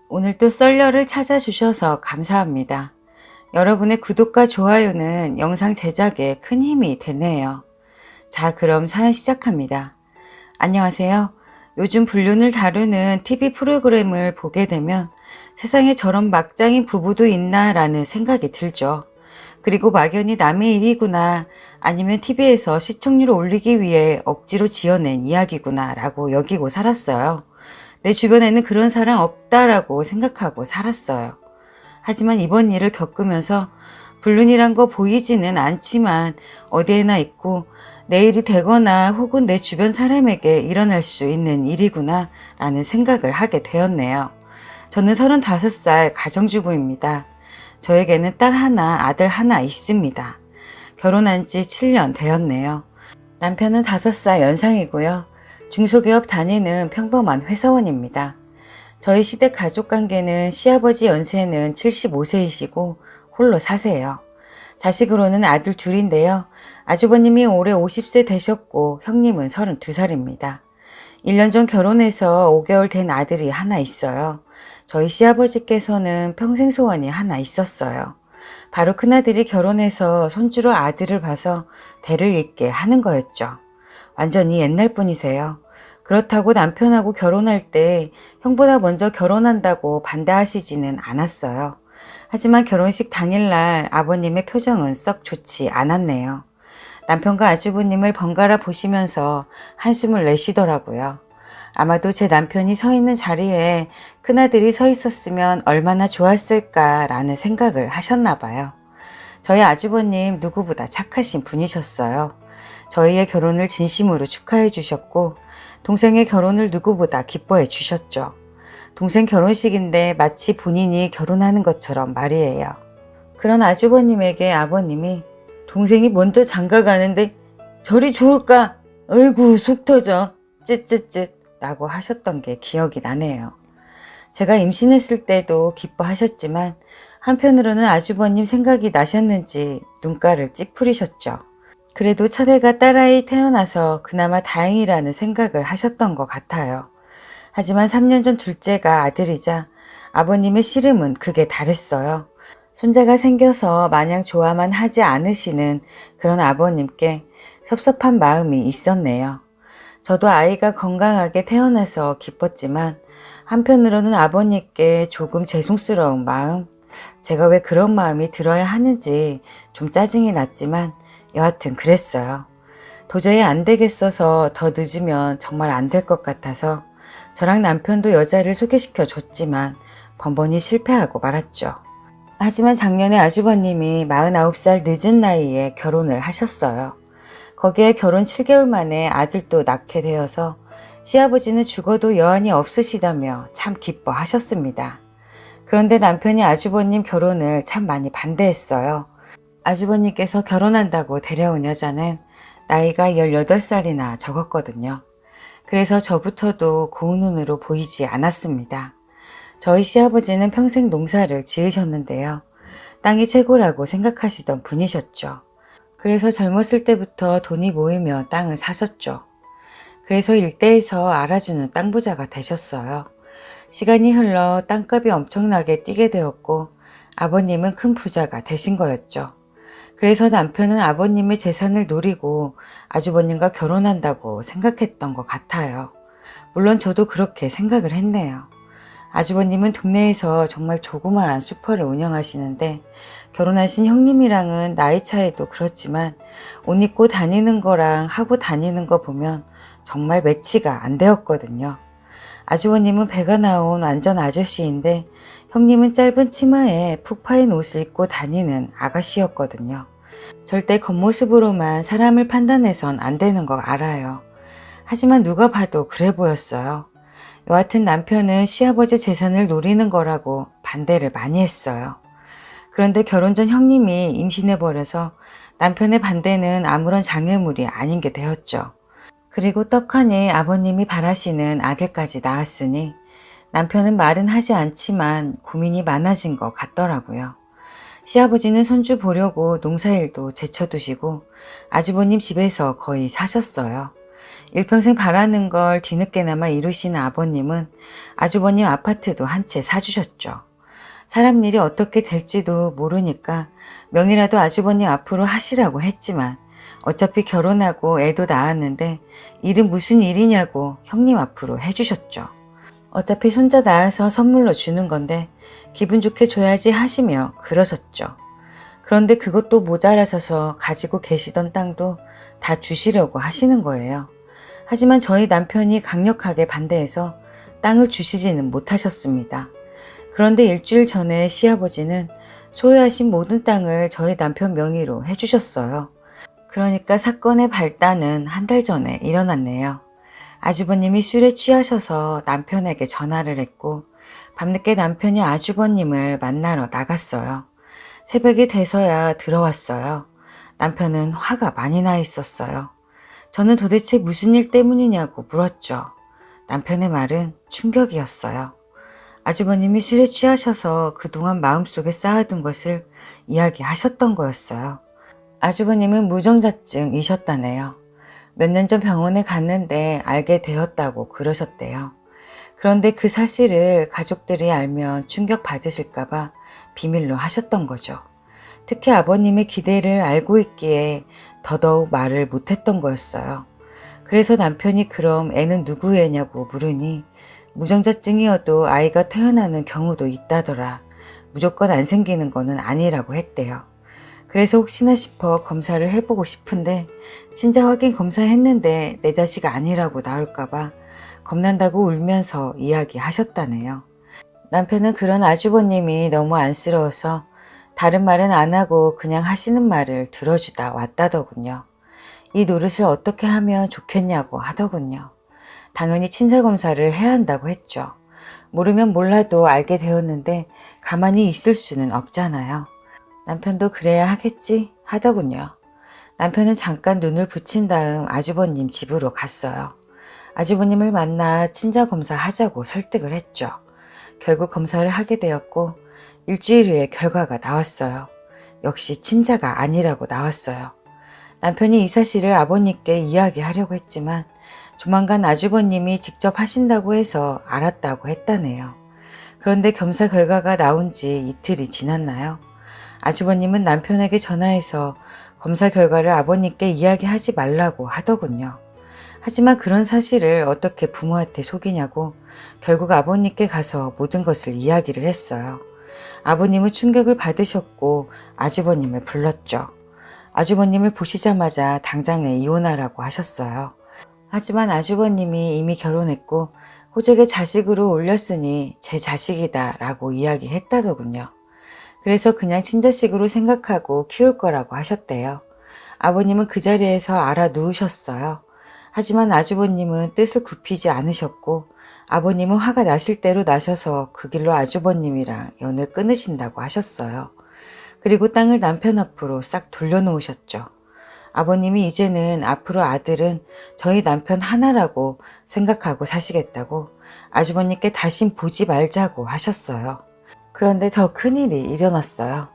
오늘도 썰려를 찾아주셔서 감사합니다. 여러분의 구독과 좋아요는 영상 제작에 큰 힘이 되네요. 자, 그럼 사연 시작합니다. 안녕하세요. 요즘 불륜을 다루는 TV 프로그램을 보게 되면 세상에 저런 막장인 부부도 있나 라는 생각이 들죠. 그리고 막연히 남의 일이구나, 아니면 TV에서 시청률을 올리기 위해 억지로 지어낸 이야기구나 라고 여기고 살았어요. 내 주변에는 그런 사람 없다라고 생각하고 살았어요. 하지만 이번 일을 겪으면서 불륜이란 거 보이지는 않지만 어디에나 있고 내일이 되거나 혹은 내 주변 사람에게 일어날 수 있는 일이구나 라는 생각을 하게 되었네요. 저는 35살 가정주부입니다. 저에게는 딸 하나, 아들 하나 있습니다. 결혼한 지 7년 되었네요. 남편은 5살 연상이고요. 중소기업 다니는 평범한 회사원입니다. 저희 시댁 가족관계는 시아버지 연세는 75세이시고 홀로 사세요. 자식으로는 아들 둘인데요. 아주버님이 올해 50세 되셨고 형님은 32살입니다. 1년 전 결혼해서 5개월 된 아들이 하나 있어요. 저희 시아버지께서는 평생 소원이 하나 있었어요. 바로 큰아들이 결혼해서 손주로 아들을 봐서 대를 잇게 하는 거였죠. 완전히 옛날 분이세요. 그렇다고 남편하고 결혼할 때 형보다 먼저 결혼한다고 반대하시지는 않았어요. 하지만 결혼식 당일날 아버님의 표정은 썩 좋지 않았네요. 남편과 아주버님을 번갈아 보시면서 한숨을 내쉬더라고요. 아마도 제 남편이 서 있는 자리에 큰아들이 서 있었으면 얼마나 좋았을까라는 생각을 하셨나 봐요. 저희 아주버님 누구보다 착하신 분이셨어요. 저희의 결혼을 진심으로 축하해 주셨고 동생의 결혼을 누구보다 기뻐해 주셨죠. 동생 결혼식인데 마치 본인이 결혼하는 것처럼 말이에요. 그런 아주버님에게 아버님이 동생이 먼저 장가 가는데 저리 좋을까? 어이구 속 터져 쯧쯧쯧 라고 하셨던 게 기억이 나네요. 제가 임신했을 때도 기뻐하셨지만 한편으로는 아주버님 생각이 나셨는지 눈가를 찌푸리셨죠. 그래도 첫애가 딸아이 태어나서 그나마 다행이라는 생각을 하셨던 것 같아요. 하지만 3년 전 둘째가 아들이자 아버님의 씨름은 극에 달했어요. 손자가 생겨서 마냥 좋아만 하지 않으시는 그런 아버님께 섭섭한 마음이 있었네요. 저도 아이가 건강하게 태어나서 기뻤지만 한편으로는 아버님께 조금 죄송스러운 마음, 제가 왜 그런 마음이 들어야 하는지 좀 짜증이 났지만 여하튼 그랬어요. 도저히 안 되겠어서 더 늦으면 정말 안 될 것 같아서 저랑 남편도 여자를 소개시켜 줬지만 번번이 실패하고 말았죠. 하지만 작년에 아주버님이 49살 늦은 나이에 결혼을 하셨어요. 거기에 결혼 7개월 만에 아들도 낳게 되어서 시아버지는 죽어도 여한이 없으시다며 참 기뻐하셨습니다. 그런데 남편이 아주버님 결혼을 참 많이 반대했어요. 아주버님께서 결혼한다고 데려온 여자는 나이가 18살이나 적었거든요. 그래서 저부터도 고운 눈으로 보이지 않았습니다. 저희 시아버지는 평생 농사를 지으셨는데요. 땅이 최고라고 생각하시던 분이셨죠. 그래서 젊었을 때부터 돈이 모이면 땅을 사셨죠. 그래서 일대에서 알아주는 땅 부자가 되셨어요. 시간이 흘러 땅값이 엄청나게 뛰게 되었고 아버님은 큰 부자가 되신 거였죠. 그래서 남편은 아버님의 재산을 노리고 아주버님과 결혼한다고 생각했던 것 같아요. 물론 저도 그렇게 생각을 했네요. 아주버님은 동네에서 정말 조그마한 슈퍼를 운영하시는데 결혼하신 형님이랑은 나이 차이도 그렇지만 옷 입고 다니는 거랑 하고 다니는 거 보면 정말 매치가 안 되었거든요. 아주버님은 배가 나온 완전 아저씨인데 형님은 짧은 치마에 푹 파인 옷을 입고 다니는 아가씨였거든요. 절대 겉모습으로만 사람을 판단해선 안 되는 거 알아요. 하지만 누가 봐도 그래 보였어요. 여하튼 남편은 시아버지 재산을 노리는 거라고 반대를 많이 했어요. 그런데 결혼 전 형님이 임신해버려서 남편의 반대는 아무런 장애물이 아닌 게 되었죠. 그리고 떡하니 아버님이 바라시는 아들까지 낳았으니 남편은 말은 하지 않지만 고민이 많아진 것 같더라고요. 시아버지는 손주 보려고 농사일도 제쳐두시고 아주버님 집에서 거의 사셨어요. 일평생 바라는 걸 뒤늦게나마 이루신 아버님은 아주버님 아파트도 한 채 사주셨죠. 사람 일이 어떻게 될지도 모르니까 명이라도 아주버님 앞으로 하시라고 했지만 어차피 결혼하고 애도 낳았는데 일은 무슨 일이냐고 형님 앞으로 해주셨죠. 어차피 손자 낳아서 선물로 주는 건데 기분 좋게 줘야지 하시며 그러셨죠. 그런데 그것도 모자라셔서 가지고 계시던 땅도 다 주시려고 하시는 거예요. 하지만 저희 남편이 강력하게 반대해서 땅을 주시지는 못하셨습니다. 그런데 일주일 전에 시아버지는 소유하신 모든 땅을 저희 남편 명의로 해주셨어요. 그러니까 사건의 발단은 한 달 전에 일어났네요. 아주버님이 술에 취하셔서 남편에게 전화를 했고 밤늦게 남편이 아주버님을 만나러 나갔어요. 새벽이 돼서야 들어왔어요. 남편은 화가 많이 나 있었어요. 저는 도대체 무슨 일 때문이냐고 물었죠. 남편의 말은 충격이었어요. 아주버님이 술에 취하셔서 그동안 마음속에 쌓아둔 것을 이야기하셨던 거였어요. 아주버님은 무정자증이셨다네요. 몇 년 전 병원에 갔는데 알게 되었다고 그러셨대요. 그런데 그 사실을 가족들이 알면 충격받으실까봐 비밀로 하셨던 거죠. 특히 아버님의 기대를 알고 있기에 더더욱 말을 못했던 거였어요. 그래서 남편이 그럼 애는 누구 애냐고 물으니 무정자증이어도 아이가 태어나는 경우도 있다더라. 무조건 안 생기는 거는 아니라고 했대요. 그래서 혹시나 싶어 검사를 해보고 싶은데 친자 확인 검사했는데 내 자식 아니라고 나올까봐 겁난다고 울면서 이야기하셨다네요. 남편은 그런 아주버님이 너무 안쓰러워서 다른 말은 안 하고 그냥 하시는 말을 들어주다 왔다더군요. 이 노릇을 어떻게 하면 좋겠냐고 하더군요. 당연히 친자검사를 해야 한다고 했죠. 모르면 몰라도 알게 되었는데 가만히 있을 수는 없잖아요. 남편도 그래야 하겠지 하더군요. 남편은 잠깐 눈을 붙인 다음 아주버님 집으로 갔어요. 아주버님을 만나 친자검사 하자고 설득을 했죠. 결국 검사를 하게 되었고 일주일 후에 결과가 나왔어요. 역시 친자가 아니라고 나왔어요. 남편이 이 사실을 아버님께 이야기하려고 했지만 조만간 아주버님이 직접 하신다고 해서 알았다고 했다네요. 그런데 검사 결과가 나온 지 이틀이 지났나요? 아주버님은 남편에게 전화해서 검사 결과를 아버님께 이야기하지 말라고 하더군요. 하지만 그런 사실을 어떻게 부모한테 속이냐고 결국 아버님께 가서 모든 것을 이야기를 했어요. 아버님은 충격을 받으셨고 아주버님을 불렀죠. 아주버님을 보시자마자 당장에 이혼하라고 하셨어요. 하지만 아주버님이 이미 결혼했고 호적에 자식으로 올렸으니 제 자식이다 라고 이야기했다더군요. 그래서 그냥 친자식으로 생각하고 키울 거라고 하셨대요. 아버님은 그 자리에서 알아 누우셨어요. 하지만 아주버님은 뜻을 굽히지 않으셨고 아버님은 화가 나실 대로 나셔서 그 길로 아주버님이랑 연을 끊으신다고 하셨어요. 그리고 땅을 남편 앞으로 싹 돌려놓으셨죠. 아버님이 이제는 앞으로 아들은 저희 남편 하나라고 생각하고 사시겠다고 아주버님께 다신 보지 말자고 하셨어요. 그런데 더 큰일이 일어났어요.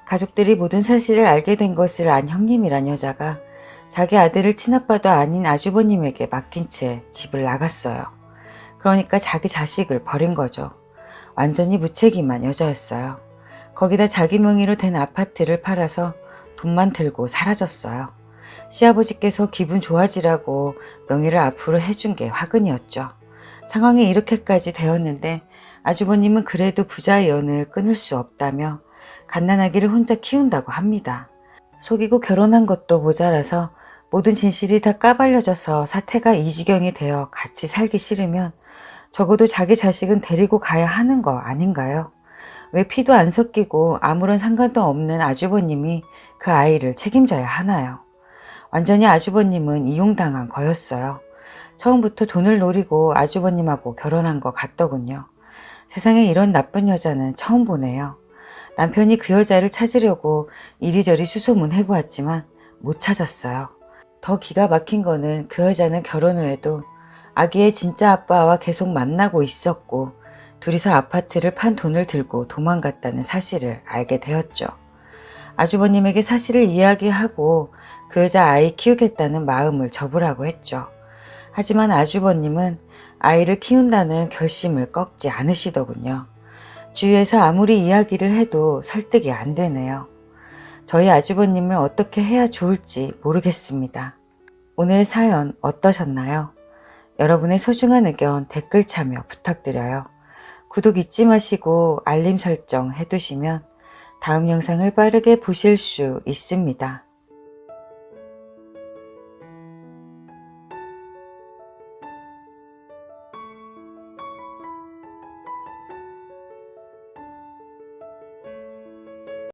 가족들이 모든 사실을 알게 된 것을 안 형님이란 여자가 자기 아들을 친아빠도 아닌 아주버님에게 맡긴 채 집을 나갔어요. 그러니까 자기 자식을 버린 거죠. 완전히 무책임한 여자였어요. 거기다 자기 명의로 된 아파트를 팔아서 돈만 들고 사라졌어요. 시아버지께서 기분 좋아지라고 명의를 앞으로 해준 게 화근이었죠. 상황이 이렇게까지 되었는데 아주버님은 그래도 부자의 연을 끊을 수 없다며 갓난아기를 혼자 키운다고 합니다. 속이고 결혼한 것도 모자라서 모든 진실이 다 까발려져서 사태가 이 지경이 되어 같이 살기 싫으면 적어도 자기 자식은 데리고 가야 하는 거 아닌가요? 왜 피도 안 섞이고 아무런 상관도 없는 아주버님이 그 아이를 책임져야 하나요? 완전히 아주버님은 이용당한 거였어요. 처음부터 돈을 노리고 아주버님하고 결혼한 것 같더군요. 세상에 이런 나쁜 여자는 처음 보네요. 남편이 그 여자를 찾으려고 이리저리 수소문 해보았지만 못 찾았어요. 더 기가 막힌 거는 그 여자는 결혼 후에도 아기의 진짜 아빠와 계속 만나고 있었고 둘이서 아파트를 판 돈을 들고 도망갔다는 사실을 알게 되었죠. 아주버님에게 사실을 이야기하고 그 여자 아이 키우겠다는 마음을 접으라고 했죠. 하지만 아주버님은 아이를 키운다는 결심을 꺾지 않으시더군요. 주위에서 아무리 이야기를 해도 설득이 안 되네요. 저희 아주버님을 어떻게 해야 좋을지 모르겠습니다. 오늘 사연 어떠셨나요? 여러분의 소중한 의견 댓글 참여 부탁드려요. 구독 잊지 마시고 알림 설정 해두시면 다음 영상을 빠르게 보실 수 있습니다.